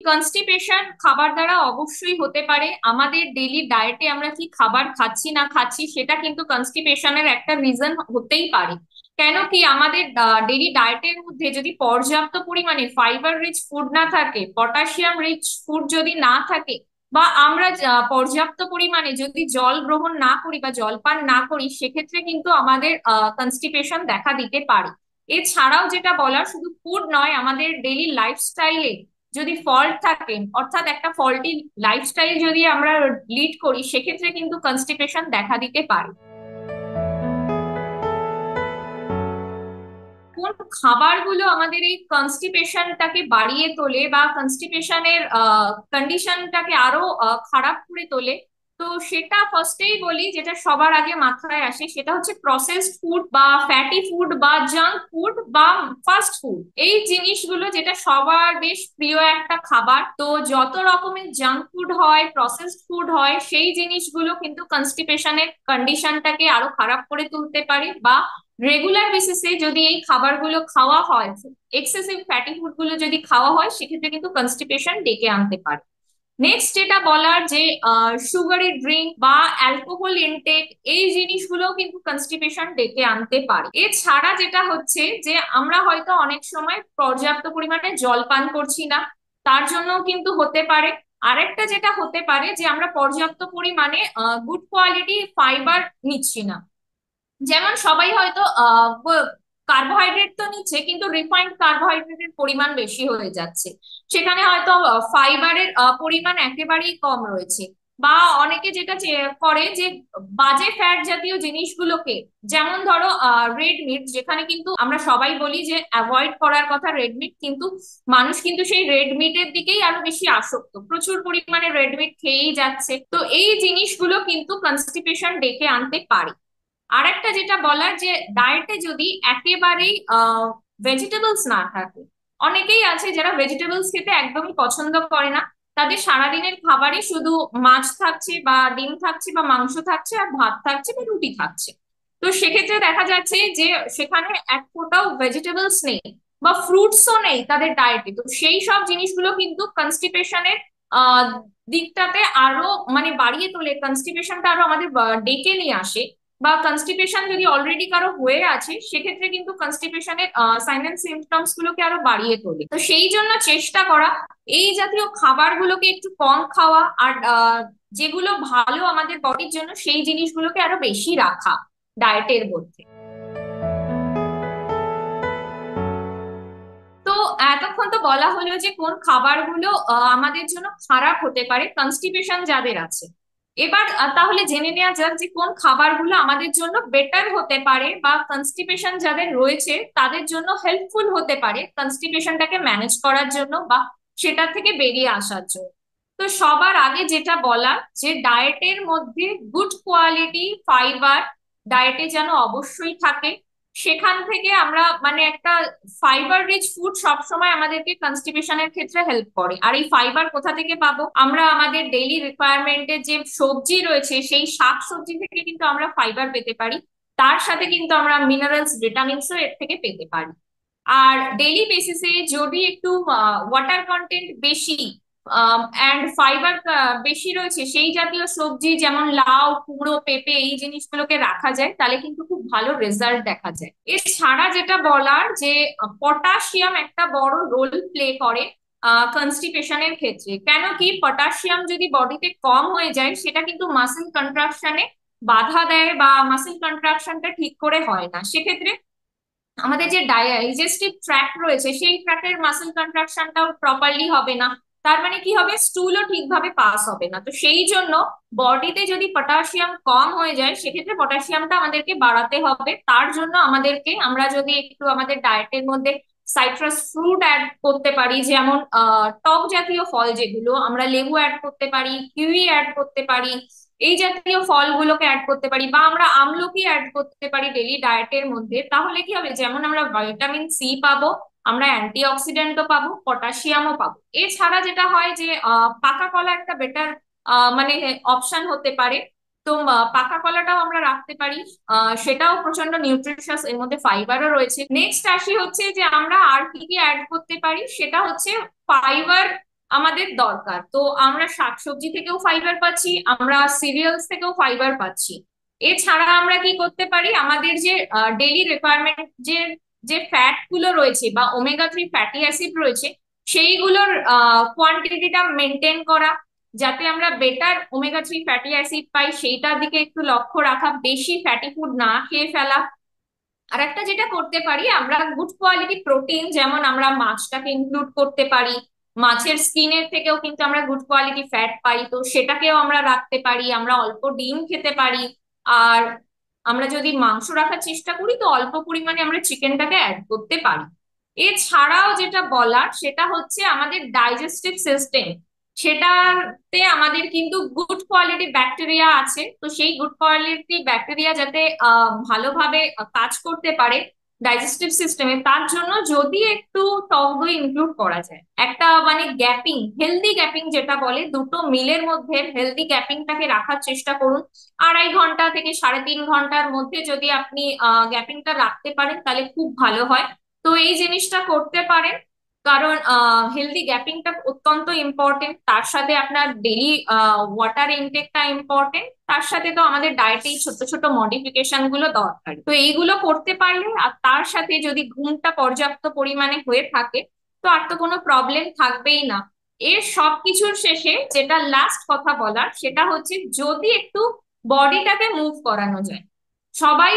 Constipation খাবার দ্বারা অবশ্যই হতে পারে। আমাদের ডেইলি ডায়েটে আমরা কি খাবার খাচ্ছি না খাচ্ছি সেটা কিন্তু কনস্টিপেশনের একটা রিজন হতেই পারে। কেন কি আমাদের ডেইলি ডায়েটের মধ্যে যদি পর্যাপ্ত পরিমাণে ফাইবার রিচ ফুড না থাকে, পটাশিয়াম রিচ ফুড যদি না থাকে, বা আমরা পর্যাপ্ত পরিমাণে যদি জল গ্রহণ না করি বা জল পান না করি, সেক্ষেত্রে কিন্তু আমাদের কনস্টিপেশন দেখা দিতে পারে। এছাড়াও যেটা বলার, শুধু ফুড নয়, আমাদের ডেইলি লাইফস্টাইলে যদি ফল্ট থাকে, অর্থাৎ একটা ফল্টি লাইফস্টাইল যদি আমরা লিড করি, সেক্ষেত্রে কিন্তু কনস্টিপেশন দেখা দিতে পারে। কোন খাবারগুলো আমাদের এই কনস্টিপেশনটাকে বাড়িয়ে তোলে বা কনস্টিপেশনের কন্ডিশনটাকে আরো খারাপ করে তোলে, তো সেটা ফার্স্টেই বলি, যেটা সবার আগে মাথায় আসে সেটা হচ্ছে প্রসেসড ফুড বা ফ্যাটি ফুড বা জাঙ্ক ফুড বা ফাস্ট ফুড। এই জিনিসগুলো যেটা সবার বেশ প্রিয় একটা খাবার, তো যত রকমের জাঙ্ক ফুড হয়, প্রসেসড ফুড হয়, সেই জিনিসগুলো কিন্তু কনস্টিপেশনের কন্ডিশনটাকে আরো খারাপ করে তুলতে পারে। বা রেগুলার বেসিসে যদি এই খাবারগুলো খাওয়া হয়, এক্সেসিভ ফ্যাটি ফুড গুলো যদি খাওয়া হয়, সেক্ষেত্রে কিন্তু কনস্টিপেশন ডেকে আনতে পারে। নেক্সট যেটা বলার, যে সুগারি ড্রিঙ্ক বা অ্যালকোহল ইনটেক, এই জিনিসগুলো কিন্তু কনস্টিপেশন ডেকে আনতে পারে। এছাড়া যেটা হচ্ছে যে আমরা হয়তো অনেক সময় পর্যাপ্ত পরিমাণে জল পান করছি না, তার জন্য কিন্তু হতে পারে। আরেকটা যেটা হতে পারে যে আমরা পর্যাপ্ত পরিমাণে গুড কোয়ালিটি ফাইবার নিচ্ছি না। যেমন সবাই হয়তো কার্বোহাইড্রেট তো নিচ্ছে, কিন্তু রিফাইন্ড কার্বোহাইড্রেটের পরিমাণ বেশি হয়ে যাচ্ছে, সেখানে হয়তো ফাইবারের পরিমাণ একেবারেই কম রয়েছে। বা অনেকে যেটা করে যে বাজে ফ্যাট জাতীয় জিনিসগুলোকে, যেমন ধরো রেড মিট, যেখানে কিন্তু আমরা সবাই বলি যে অ্যাভয়েড করার কথা রেড মিট, কিন্তু মানুষ কিন্তু সেই রেড মিটের দিকেই আরো বেশি আসক্ত, প্রচুর পরিমাণে রেড মিট খেয়েই যাচ্ছে। তো এই জিনিসগুলো কিন্তু কনস্টিপেশন ডেকে আনতে পারে। আর একটা যেটা বলার, যে ডায়েটে যদি একেবারেই ভেজিটেবলস না থাকে, অনেকেই আছে যারা ভেজিটেবলস খেতে একদমই পছন্দ করে না, তাদের সারাদিনের খাবারে শুধু মাছ থাকছে বা ডিম থাকছে বা মাংস থাকছে আর ভাত থাকছে বা রুটি থাকছে। তো সেক্ষেত্রে দেখা যাচ্ছে যে সেখানে এক ফোঁটাও ভেজিটেবলস নেই বা ফ্রুটসও নেই তাদের ডায়েটে। তো সেই সব জিনিসগুলো কিন্তু কনস্টিপেশনের আহ দিকটাতে আরো মানে বাড়িয়ে তোলে, কনস্টিপেশনটা আরো আমাদের ডেকে নিয়ে আসে। বা কনস্টিপেশন যদি অলরেডি কারো হয়ে আছে, সেক্ষেত্রে কিন্তু কনস্টিপেশনের সাইন এন্ড সিমটমস গুলোকে আরো বাড়িয়ে তোলে। তো সেই জন্য চেষ্টা করা এই জাতীয় খাবারগুলোকে একটু কম খাওয়া, আর যেগুলো ভালো আমাদের বডির জন্য সেই জিনিসগুলোকে আরো বেশি রাখা ডায়েটের মধ্যে। তো এতক্ষণ তো বলা হলো যে কোন খাবারগুলো আমাদের জন্য খারাপ হতে পারে কনস্টিপেশন যাদের আছে। এবার তাহলে জেনে নেওয়া যাক যে কোন খাবারগুলো আমাদের জন্য বেটার হতে পারে বা কনস্টিপেশন যাদের রয়েছে তাদের জন্য হেল্পফুল হতে পারে কনস্টিপেশনটাকে ম্যানেজ করার জন্য বা সেটা থেকে বেরিয়ে আসার জন্য। তো সবার আগে যেটা বলা, যে ডায়েটের মধ্যে গুড কোয়ালিটি ফাইবার ডায়েটে যেন অবশ্যই থাকে। সেখান থেকে আমরা মানে একটা ফাইবার রিচ ফুড সবসময় আমাদেরকে কনস্টিপেশনের ক্ষেত্রে হেল্প করে। আর এই ফাইবার কোথা থেকে পাবো? আমরা আমাদের ডেইলি রিকোয়ারমেন্টের যে সবজি রয়েছে, সেই শাক সবজি থেকে কিন্তু আমরা ফাইবার পেতে পারি। তার সাথে কিন্তু আমরা মিনারেলস ভিটামিনসও এর থেকে পেতে পারি। আর ডেইলি বেসিসে যদি একটু ওয়াটার কন্টেন্ট বেশি অ্যান্ড ফাইবার বেশি রয়েছে সেই জাতীয় সবজি, যেমন লাউ, কুমড়ো, পেঁপে, এই জিনিসগুলোকে রাখা যায়, তাহলে কিন্তু খুব ভালো রেজাল্ট দেখা যায়। এছাড়া যেটা বলার, যে পটাশিয়াম একটা বড় রোল প্লে করে কনস্টিপেশনের ক্ষেত্রে। কেন কি, পটাশিয়াম যদি বডিতে কম হয়ে যায়, সেটা কিন্তু মাসেল কন্ট্রাকশনে বাধা দেয় বা মাসেল কন্ট্রাকশনটা ঠিক করে হয় না। সেক্ষেত্রে আমাদের যে ডাইজেস্টিভ ট্র্যাক্ট রয়েছে, সেই ট্র্যাক্টের মাসেল কন্ট্রাকশনটাও প্রপারলি হবে না। তার মানে কি হবে, স্টুলও ঠিকভাবে পাস হবে না। তো সেই জন্য বডিতে যদি পটাশিয়াম কম হয়ে যায়, সেক্ষেত্রে পটাশিয়ামটা আমাদেরকে বাড়াতে হবে। তার জন্য আমাদেরকে, আমরা যদি একটু আমাদের ডায়েটের মধ্যে সাইট্রাস ফ্রুট অ্যাড করতে পারি, যেমন টক জাতীয় ফল, যেগুলো আমরা লেবু অ্যাড করতে পারি, কিউই অ্যাড করতে পারি, এই জাতীয় ফলগুলোকে অ্যাড করতে পারি, বা আমরা আমলকি অ্যাড করতে পারি ডেইলি ডায়েটের মধ্যে, তাহলে কি হবে, যেমন আমরা ভিটামিন সি পাবো, আমরা অ্যান্টিঅক্সিডেন্টও পাবো, পটাশিয়ামও পাবো। এছাড়া যেটা হয় যে পাকা কলা একটা বেটার মানে অপশন হতে পারে। তো পাকা কলাটাও আমরা রাখতে পারি, সেটাও প্রচন্ড নিউট্রিশিয়াস, এর মধ্যে ফাইবারও রয়েছে। নেক্সট আসি হচ্ছে যে আমরা আর কি কি অ্যাড করতে পারি, সেটা হচ্ছে ফাইবার আমাদের দরকার। তো আমরা শাকসবজি থেকেও ফাইবার পাচ্ছি, আমরা সিরিয়ালস থেকেও ফাইবার পাচ্ছি। এছাড়া আমরা কি করতে পারি, আমাদের যে ডেইলি রিকোয়ারমেন্ট যে যে ফ্যাট গুলো রয়েছে বা ওমেগা 3 ফ্যাটি অ্যাসিড রয়েছে, সেইগুলোর কোয়ান্টিটিটা মেনটেন করা, যাতে আমরা বেটার ওমেগা 3 ফ্যাটি অ্যাসিড পাই সেইটার দিকে একটু লক্ষ্য রাখা, বেশি ফ্যাটি ফুড না খেয়ে ফেলা। আর একটা যেটা করতে পারি, আমরা গুড কোয়ালিটি প্রোটিন, যেমন আমরা মাছটাকে ইনক্লুড করতে পারি, মাছের স্কিনের থেকেও কিন্তু আমরা গুড কোয়ালিটি ফ্যাট পাই, তো সেটাকেও আমরা রাখতে পারি। আমরা অল্প ডিম খেতে পারি। আর আমরা যদি মাংস রাখার চেষ্টা করি, তো অল্প পরিমাণে আমরা চিকেনটাকে অ্যাড করতে পারি। এছাড়াও যেটা বলার সেটা হচ্ছে আমাদের ডাইজেস্টিভ সিস্টেম, সেটাতে আমাদের কিন্তু গুড কোয়ালিটি ব্যাকটেরিয়া আছে। তো সেই গুড কোয়ালিটি ব্যাকটেরিয়া যাতে ভালোভাবে কাজ করতে পারে ডাইজেস্টিভ সিস্টেমে, তার জন্য যদি একটু টক দই ইনক্লুড করা যায়, একটা মানে গ্যাপিং, হেলদি গ্যাপিং যেটা বলে, দুটো মিলের মধ্যে হেলদি গ্যাপিংটাকে রাখার চেষ্টা করুন। 2.5 ঘন্টা থেকে 3.5 ঘন্টার মধ্যে যদি আপনি গ্যাপিংটা রাখতে পারেন, তাহলে খুব ভালো হয়। তো এই জিনিসটা করতে পারেন, কারণ হেলদি গ্যাপিংটা অত্যন্ত ইম্পর্টেন্ট। তার সাথে আপনার ডেইলি ওয়াটার ইনটেকটা ইম্পর্টেন্ট, তার সাথে তো আমাদের ডায়েটে ছোট ছোট মডিফিকেশন গুলো দরকার। তো এইগুলো করতে পারলে আর তার সাথে যদি ঘুমটা পর্যাপ্ত পরিমাণে হয়ে থাকে, তো আর তো কোনো প্রবলেম থাকবেই না। এর সবকিছুর শেষে যেটা লাস্ট কথা বলার সেটা হচ্ছে, যদি একটু বডিটাকে মুভ করানো যায়। সবাই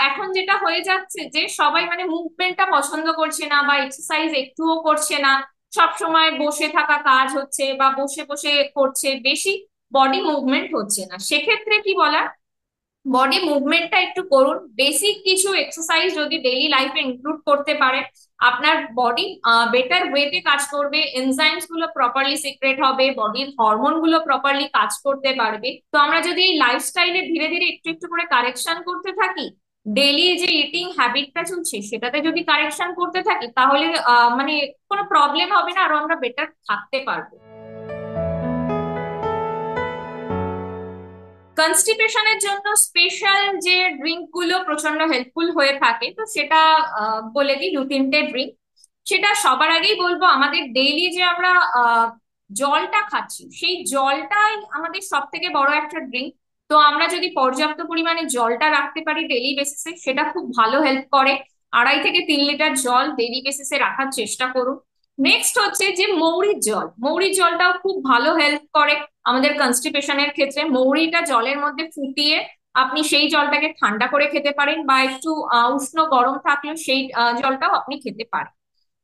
এখন যেটা হয়ে যাচ্ছে যে সবাই মানে মুভমেন্টটা পছন্দ করছে না, বা এক্সারসাইজ একটুও করছে না, সব সময় বসে থাকা কাজ হচ্ছে বা বসে বসে করছে, বেশি বডি মুভমেন্ট হচ্ছে না। সেক্ষেত্রে কি বলা, বডি মুভমেন্টটা একটু করুন। বেসিক কিছু এক্সারসাইজ যদি ডেইলি লাইফে ইনক্লুড করতে পারে, আপনার বডি বেটার ওয়েতে কাজ করবে, এনজাইমস গুলো প্রপারলি সিক্রেট হবে, বডির হরমোন গুলো প্রপারলি কাজ করতে পারবে। তো আমরা যদি এই লাইফস্টাইলে ধীরে ধীরে একটু একটু করে কারেকশন করতে থাকি, ডেইলি যে ইটিং হ্যাবিটটা চলছে সেটাতে যদি কারেকশন করতে থাকি, তাহলে মানে কোনো প্রবলেম হবে না, আরো আমরা বেটার থাকতে পারবো। কনস্টিপেশনের জন্য স্পেশাল যে ড্রিঙ্ক গুলো প্রচন্ড হেল্পফুল হয়ে থাকে, তো সেটা বলে দিই 2-3টে ড্রিঙ্ক। সেটা সবার আগেই বলবো, আমাদের ডেইলি যে আমরা জলটা খাচ্ছি, সেই জলটাই আমাদের সব থেকে বড় একটা ড্রিঙ্ক। তো আমরা যদি পর্যাপ্ত পরিমাণে জলটা রাখতে পারি ডেইলি বেসিসে, সেটা খুব ভালো হেল্প করে। 2.5 থেকে 3 লিটার জল ডেইলি বেসিসে রাখার চেষ্টা করুন। নেক্সট হচ্ছে যে মৌরির জল, মৌরির জলটাও খুব ভালো হেল্প করে আমাদের কনস্টিপেশনের ক্ষেত্রে। মৌরিটা জলের মধ্যে ফুটিয়ে আপনি সেই জলটাকে ঠান্ডা করে খেতে পারেন, বা একটু উষ্ণ গরম থাকলেও সেই জলটাও আপনি খেতে পারেন।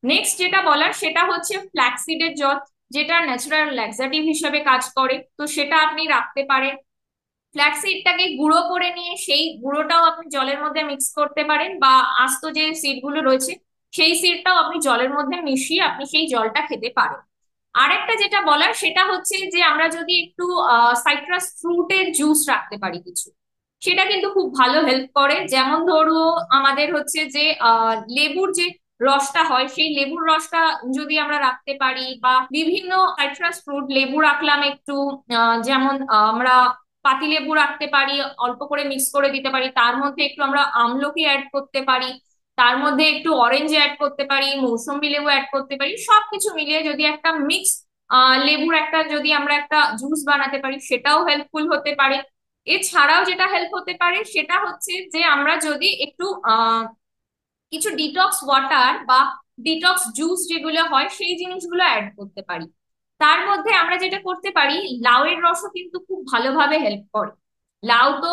নেক্সট যেটা বলার সেটা হচ্ছে ফ্ল্যাক্সিডের জল, যেটা ন্যাচারাল ল্যাক্সেটিভ হিসেবে কাজ করে, তো সেটা আপনি রাখতে পারেন। ফ্ল্যাক্সিডটাকে গুঁড়ো করে নিয়ে সেই গুঁড়োটাও আপনি জলের মধ্যে মিক্স করতে পারেন, বা আস্ত যে সিড গুলো রয়েছে সেই সিডটাও আপনি জলের মধ্যে মিশিয়ে আপনি সেই জলটা খেতে পারেন। আরেকটা যেটা বলার সেটা হচ্ছে যে আমরা যদি একটু সাইট্রাস ফ্রুটের জুস রাখতে পারি কিছু, সেটা কিন্তু খুব ভালো হেল্প করে। যেমন ধরো আমাদের হচ্ছে যে লেবুর যে রসটা হয়, সেই লেবুর রসটা যদি আমরা রাখতে পারি, বা বিভিন্ন সাইট্রাস ফ্রুট, লেবু রাখলাম একটু, যেমন আমরা পাতি লেবু রাখতে পারি, অল্প করে মিক্স করে দিতে পারি, তার মধ্যে একটু আমরা আমলকি অ্যাড করতে পারি, তার মধ্যে একটু অরেঞ্জ অ্যাড করতে পারি, মৌসুম্বি লেবু অ্যাড করতে পারি, সবকিছু মিলিয়ে যদি একটা মিক্স লেবুর একটা যদি আমরা একটা জুস বানাতে পারি, সেটাও হেল্পফুল হতে পারে। এছাড়াও যেটা হেল্প হতে পারে সেটা হচ্ছে যে আমরা যদি একটু কিছু ডিটক্স ওয়াটার বা ডিটক্স জুস যেগুলো হয় সেই জিনিসগুলো অ্যাড করতে পারি। তার মধ্যে আমরা যেটা করতে পারি, লাউয়ের রসও কিন্তু খুব ভালোভাবে হেল্প করে। লাউ তো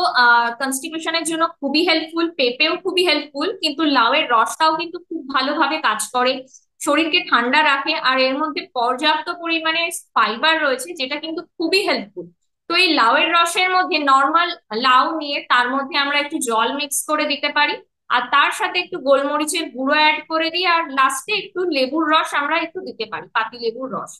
কনস্টিপেশনের জন্য খুবই হেল্পফুল, পেঁপেও খুবই হেল্পফুল, কিন্তু লাউয়ের রসটাও কিন্তু খুব ভালোভাবে কাজ করে, শরীরকে ঠান্ডা রাখে, আর এর মধ্যে পর্যাপ্ত পরিমাণে ফাইবার রয়েছে, যেটা কিন্তু খুবই হেল্পফুল। তো এই লাউয়ের রসের মধ্যে নর্মাল লাউ নিয়ে তার মধ্যে আমরা একটু জল মিক্স করে দিতে পারি, আর তার সাথে একটু গোলমরিচের গুঁড়ো অ্যাড করে দিই, আর লাস্টে একটু লেবুর রস আমরা একটু দিতে পারি, পাতি লেবুর রস।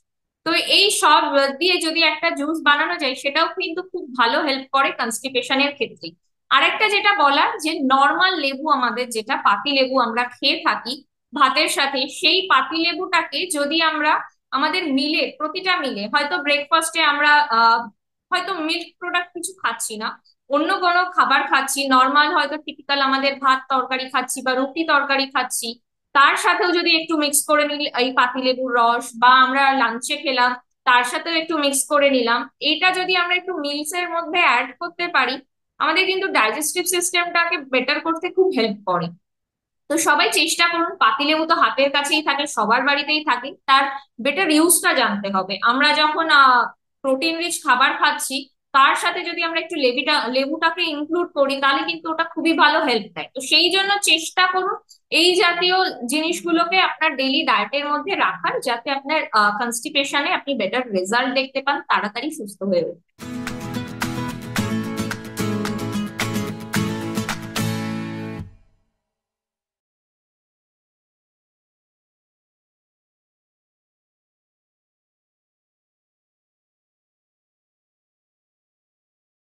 তো এই সব দিয়ে যদি একটা জুস বানানো যায়, সেটাও কিন্তু খুব ভালো হেল্প করে কনস্টিপেশনের ক্ষেত্রে। আরেকটা যেটা বলার, যে নর্মাল লেবু আমাদের যেটা পাতি লেবু আমরা খেয়ে থাকি ভাতের সাথে, সেই পাতি লেবুটাকে যদি আমরা আমাদের মিলে, প্রতিটা মিলে, হয়তো ব্রেকফাস্টে আমরা হয়তো মিল্ক প্রোডাক্ট কিছু খাচ্ছি না, অন্য কোনো খাবার খাচ্ছি, নর্মাল হয়তো টিপিক্যাল আমাদের ভাত তরকারি খাচ্ছি বা রুটি তরকারি খাচ্ছি, তার সাথেও যদি একটু মিক্স করে নিই এই পাতিলেবুর রস, বা আমরা লাঞ্চে খেলাম তার সাথেও একটু মিক্স করে নিলাম। এটা যদি আমরা একটু মিলস এর মধ্যে অ্যাড করতে পারি, আমাদের কিন্তু ডাইজেস্টিভ সিস্টেমটাকে বেটার করতে খুব হেল্প করে। তো সবাই চেষ্টা করুন, পাতিলেবু তো হাতের কাছেই থাকে, সবার বাড়িতেই থাকে, তার বেটার ইউজটা জানতে হবে। আমরা যখন প্রোটিন রিচ খাবার খাচ্ছি, তার সাথে যদি আমরা একটু লেবুটাকে ইনক্লুড করি, তাহলে কিন্তু ওটা খুবই ভালো হেল্প দেয়। তো সেই জন্য চেষ্টা করুন এই জাতীয় জিনিসগুলোকে আপনার ডেইলি ডায়েটের মধ্যে রাখার, যাতে আপনার কনস্টিপেশনে আপনি বেটার রেজাল্ট দেখতে পান, তাড়াতাড়ি সুস্থ হয়ে উঠুন।